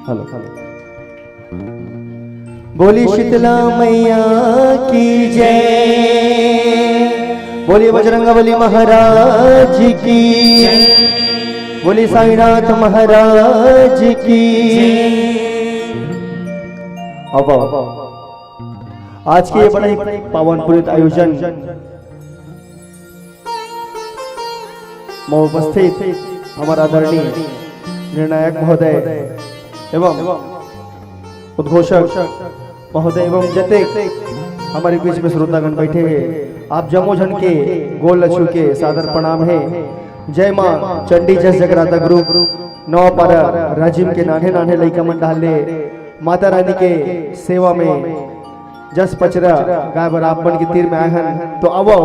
Hello बोली शीतला मैया की जय, बोली बजरंगबली महाराज की, बोली साईनाथ महाराज की। अब आज के ये बड़ा ही पावन पुनीत आयोजन में उपस्थित हमारा आदरणीय निर्णायक महोदय एवं उद्घोषक महोदय एवं जते हमारे बीच में श्रोतागण बैठे हैं, आप जमो जन के गोल लछू के सादर प्रणाम है। जय मां चंडी जस जगराता ग्रुप नवापारा राजीव के नाने नाने लइका मन डाले माता रानी के सेवा में जस पचरा गाय बराबर के तीर में आए हैं, तो आवो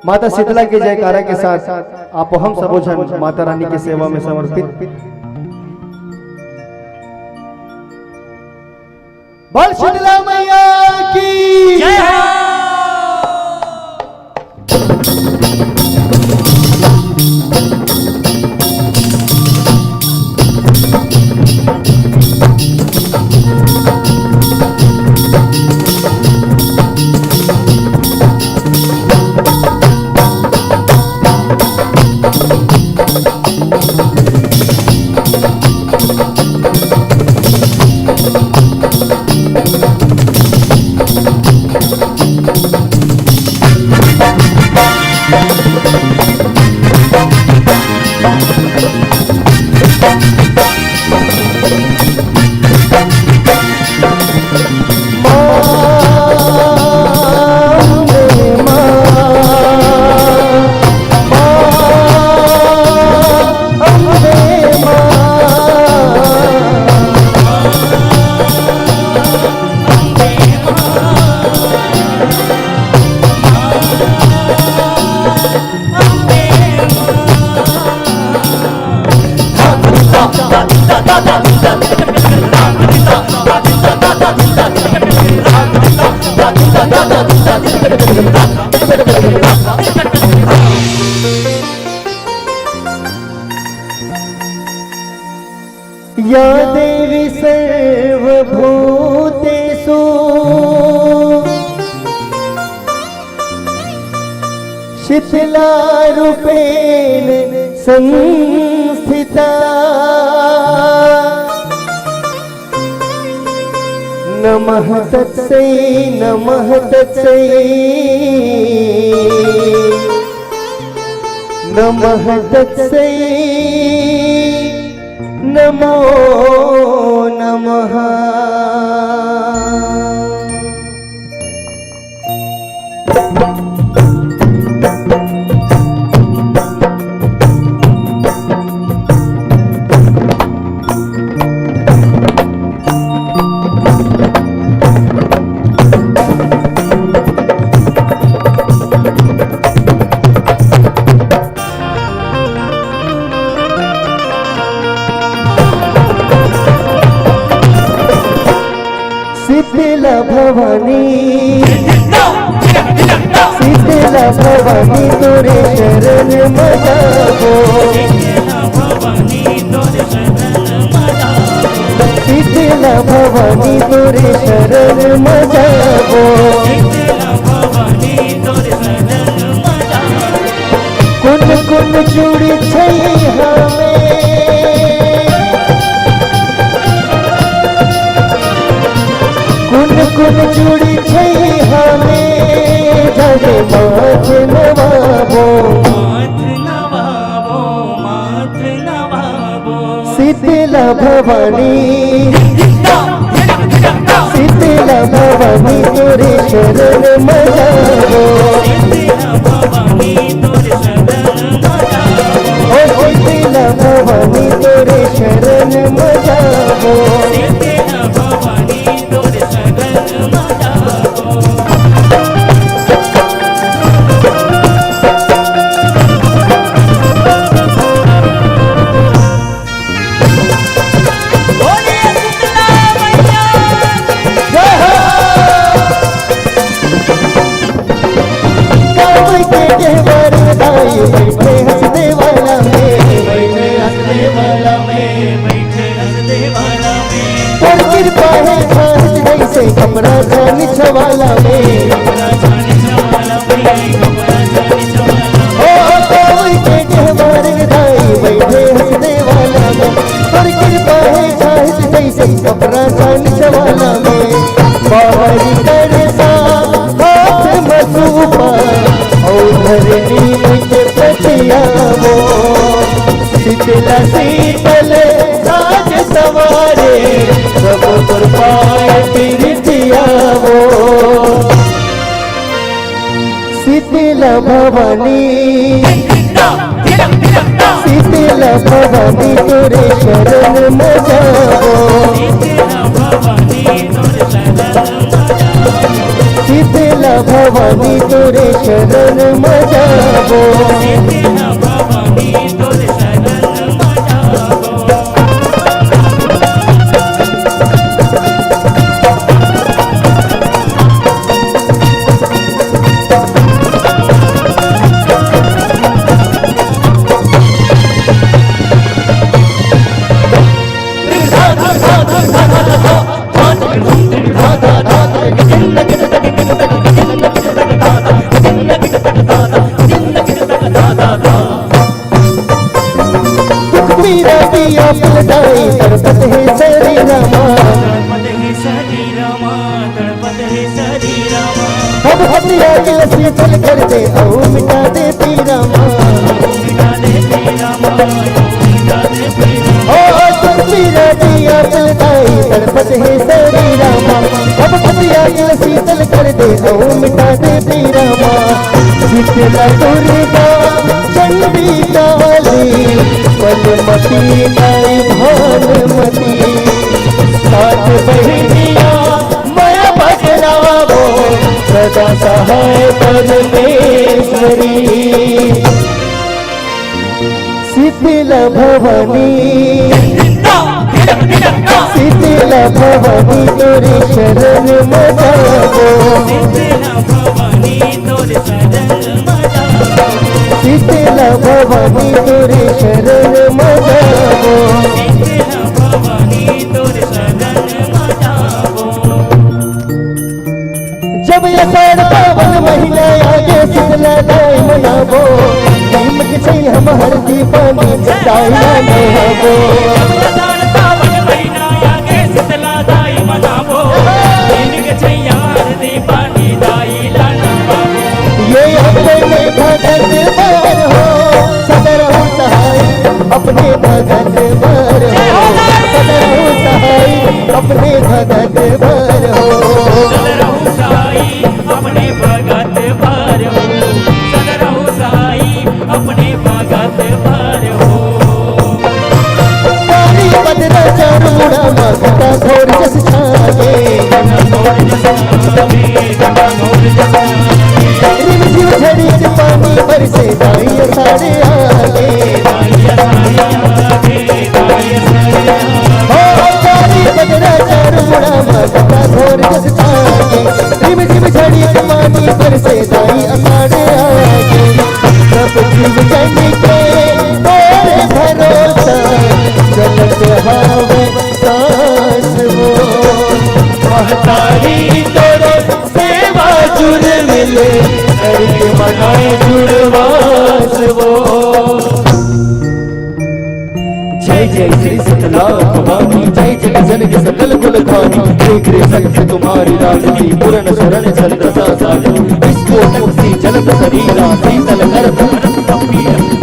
माता शीतला के जयकारा के साथ आप हम सबो जन माता रानी की सेवा में समर्पित। बोल शीतला मैया की जय। या देवी सर्वभूतेषु शिथिलारूपेण संस्थिता नमः तत्सै नमः तत्सै नमः तत्सै नमो नमः। शीतला भवानी शीतला भवानी तोरे शरण मजाबो शीतला भवानी तोरे शरण मजाबो कुन कुन चूड़ी छई हमें कुन कुन चूड़ी छई हमें जगे माथ नवाबो शीतला भवानी शीतला भवानी तोरे शरण मजाबो ओ शीतला भवानी तोरे शरण मजाबो बैठे हंसने वाला में बैठे हंसने वाला में बैठे हंसने वाला में और कृपा है खास जैसे कमरा जानी छवाला में ओ कोई के हमारे दाई बैठे हंसने वाला में और कृपा है खास जैसे कमरा जानी छवाला में बाहरी करसा हाथ मसूपा और धरनी पतियावो शीतला शीतल साज सवारे सब पर पाए पिरतियावो शीतला भवानी शीतला भवानी तोरे शरण मजाबो शीतला भवानी तोरे शरण मजाबो पलटाई तड़पत है सरी रामा अब हथिया गिलसी चल कर दे ओ मिटा दे पी रामा ओ मेरा दिया पलटाई तड़पत है सरी रामा अब हथिया गिलसी चल कर दे ओ मिटा दे पी रामा शीतला दुर्गा चंडी काली पलमती नाई भानुमती साथ बहनिया मैं बजरावो सदा सहाय परमेश्वरी शीतला भवानी शीतला भवानी तोरे शरण में जाबो शीतला भवानी तोरे शरण में जाबो शीतला भवानी तोरे शरण में जाबो शीतला भवानी तोरे शरण में जाबो जब आषाढ़ पावन महीना आगे शीतला दाई मनाबो नीम के छै हम हरदी पानी दाई मनाबो आषाढ़ पावन महीना आगे शीतला दाई मनाबो नीम के छैया हरदी पानी दाई लानाबो ये अपने भगत बार हो सदर हो सहाय अपने भगत बार हो सदर हो सहाय अपने भगत बार हो सदरहु साई अपने भगत भर हो सदरहु साई अपने भगत भर हो पानी बदला चारूड़ा मगता घोर जस छागे गंगोर जसनावे गंगोर जसनावे रिम झिम झड़ी के पानी बरसे दाई साड़े आगे दाइया साया गे दाइया साया हो पानी बदला चारूड़ा मगता घोर जस छागे रिम झिम झड़ी के पानी बरसे दाई साड़े आगे सब जीव जन के तोरे भरोसा चलत हावे सांस वो महतारी तोरे सेवा जुड़ मिले करके मनाए जुड़वास वो जय जय श्री शीतला भवानी जय जय जनक सकल कुल खानी देख रे सकत तुम्हारी राजती पूर्ण शरण चंद्रसा साजन इसको मुक्ति जलत शरीरा शीतल कर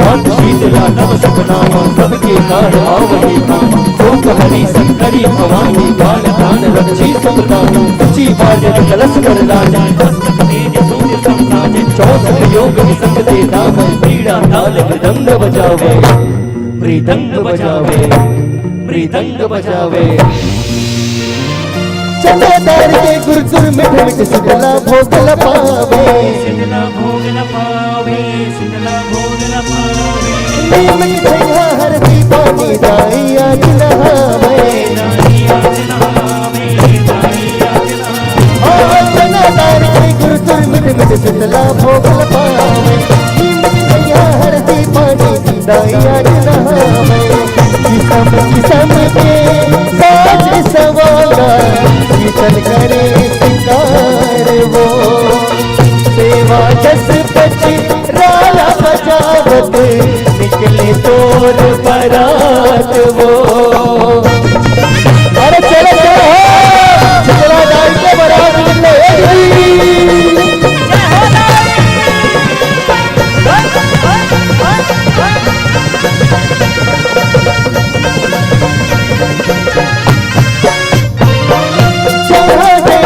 धान शीतला नव शुभ नाम सबके कार आवही काम शोक हरि शंकरी भवानी बाल दान रक्षी सुखदान सची बाजन कलश कर राजा मस्तक तेज सूर्य समसाजे चौसठ योग निसंग दे दाम पीड़ा ताल मृदंग बजावे मृदंग बजावे मृदंग बजावे चंद्रदार के गुरगुर मिठ मिठ शीतला भोग लपावे शीतला भोग न पावे शीतला भोग न पावे नीम की छैया हरदी पानी दाई आज नहावे दाइया जनावे दाइया जनावे चंद्रदार के गुरगुर मिठ मिठ शीतला भोग लपावे नीम की छैया हरदी पानी दाई आज नहावे किसम किसम के साज सवाला शीतल करे सिंगार वो सेवा जस पची राला बजावत निकले तोर बरात वो अरे चलो चलो शीतला दाई के बरात निकले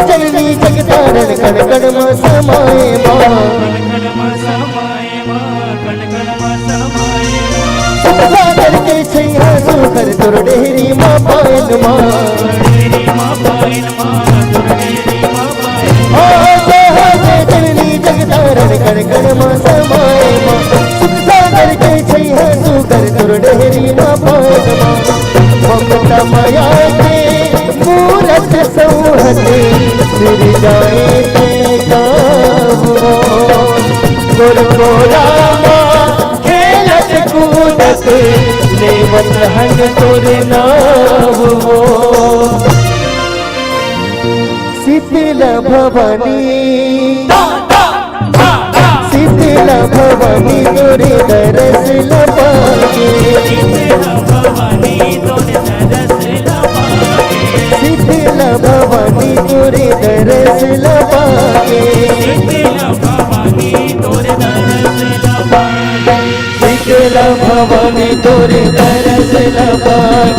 जननी जगतारण कण कण में समाए माँ सागर के छैया सुकर तुर डेहरी माँ पायल माँ जननी जगतारण कण कण में समाए माँ सागर के छैया सुकर तुर डेहरी माँ पायल माँ ममता माया के मूरत सौहते सिर जाए ते काबो गुर को रामा खेलत कूदत लेवत हंग तोरे नाम वो शीतला भवानी शीतला भवानी तोरे दरस लपागे शीतला भवानी तोरे दरस लपागे शीतला भवानी तोरे दरस लपागे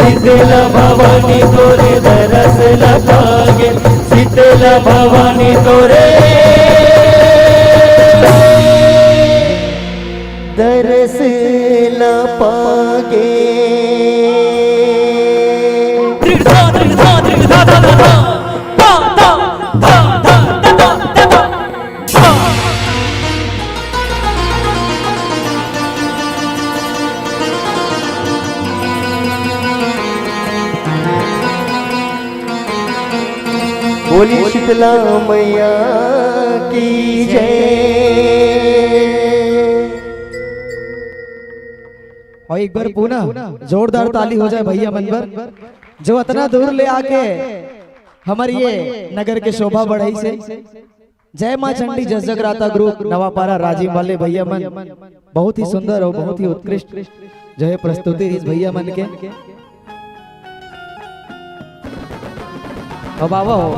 शीतला भवानी तोरे दरस लपागे शीतला भवानी तोरे दरस लपागे बोली शीतला मैया की जय। और एक बार पुनः जोरदार ताली हो जाए भैया मन पर, जो इतना दूर ले आके हमारी ये नगर के शोभा बढ़ाई से। जय मां चंडी जस जगराता ग्रुप नवापारा राजीव वाले भैया मन, बहुत ही सुंदर और बहुत ही उत्कृष्ट जो है प्रस्तुति इस भैया मन के। अब आवा हो